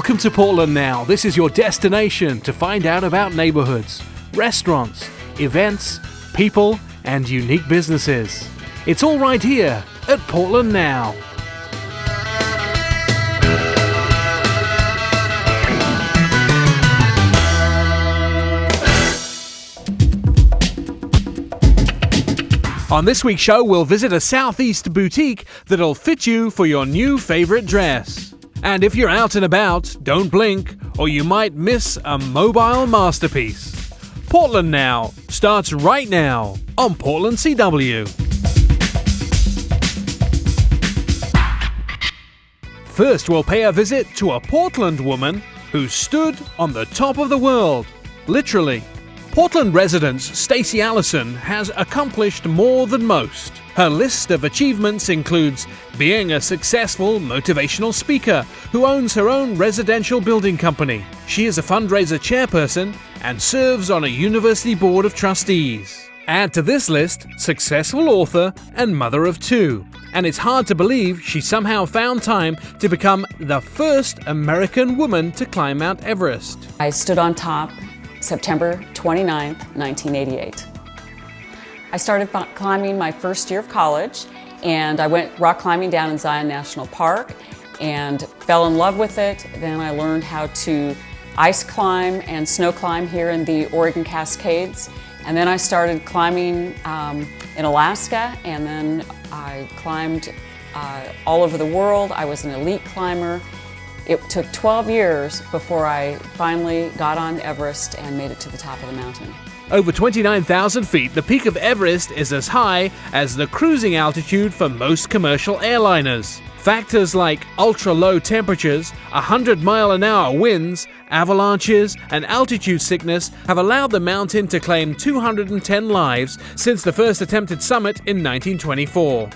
Welcome to Portland Now. This is your destination to find out about neighborhoods, restaurants, events, people, and unique businesses. It's all right here at Portland Now. On this week's show, we'll visit a Southeast boutique that'll fit you for your new favorite dress. And if you're out and about, don't blink, or you might miss a mobile masterpiece. Portland Now starts right now on Portland CW. First, we'll pay a visit to a Portland woman who stood on the top of the world, literally. Portland resident Stacy Allison has accomplished more than most. Her list of achievements includes being a successful motivational speaker who owns her own residential building company. She is a fundraiser chairperson and serves on a university board of trustees. Add to this list, successful author and mother of two. And it's hard to believe she somehow found time to become the first American woman to climb Mt Everest. I stood on top September 29th, 1988. I started climbing my first year of college, and I went rock climbing down in Zion National Park and fell in love with it. Then I learned how to ice climb and snow climb here in the Oregon Cascades. And then I started climbing in Alaska, and then I climbed all over the world. I was an elite climber. It took 12 years before I finally got on Everest and made it to the top of the mountain. Over 29,000 feet, the peak of Everest is as high as the cruising altitude for most commercial airliners. Factors like ultra-low temperatures, 100-mile-an-hour winds, avalanches, and altitude sickness have allowed the mountain to claim 210 lives since the first attempted summit in 1924.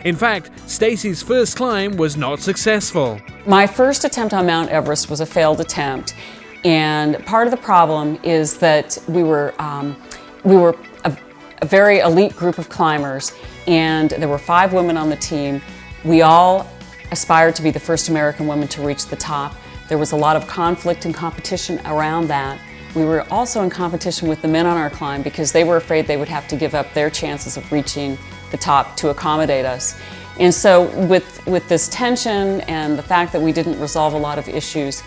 In fact, Stacy's first climb was not successful. My first attempt on Mount Everest was a failed attempt, and part of the problem is that we were a very elite group of climbers, and there were 5 women on the team. We all aspired to be the first American woman to reach the top. There was a lot of conflict and competition around that. We were also in competition with the men on our climb because they were afraid they would have to give up their chances of reaching the top to accommodate us. And so with this tension and the fact that we didn't resolve a lot of issues,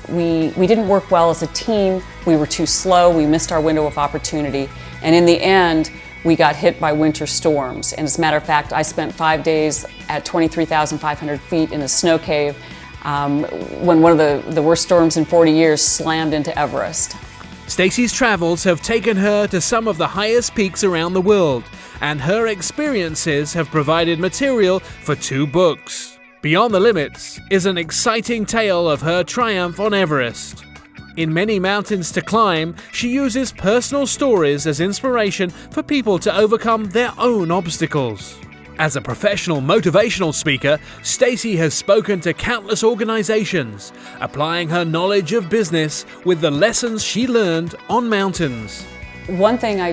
we didn't work well as a team. We were too slow, we missed our window of opportunity, and in the end we got hit by winter storms. And as a matter of fact, I spent 5 days at 23,500 feet in a snow cave when one of the worst storms in 40 years slammed into Everest. Stacy's travels have taken her to some of the highest peaks around the world, and her experiences have provided material for 2 books. Beyond the Limits is an exciting tale of her triumph on Everest. In many mountains to climb, she uses personal stories as inspiration for people to overcome their own obstacles. As a professional motivational speaker, Stacy has spoken to countless organizations, applying her knowledge of business with the lessons she learned on mountains. One thing I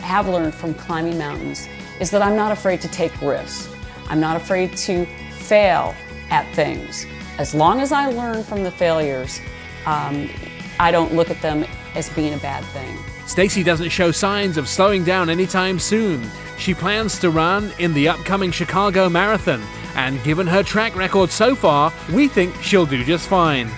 have learned from climbing mountains is that I'm not afraid to take risks. I'm not afraid to fail at things. As long as I learn from the failures, I don't look at them as being a bad thing. Stacy doesn't show signs of slowing down anytime soon. She plans to run in the upcoming Chicago Marathon, and given her track record so far, we think she'll do just fine.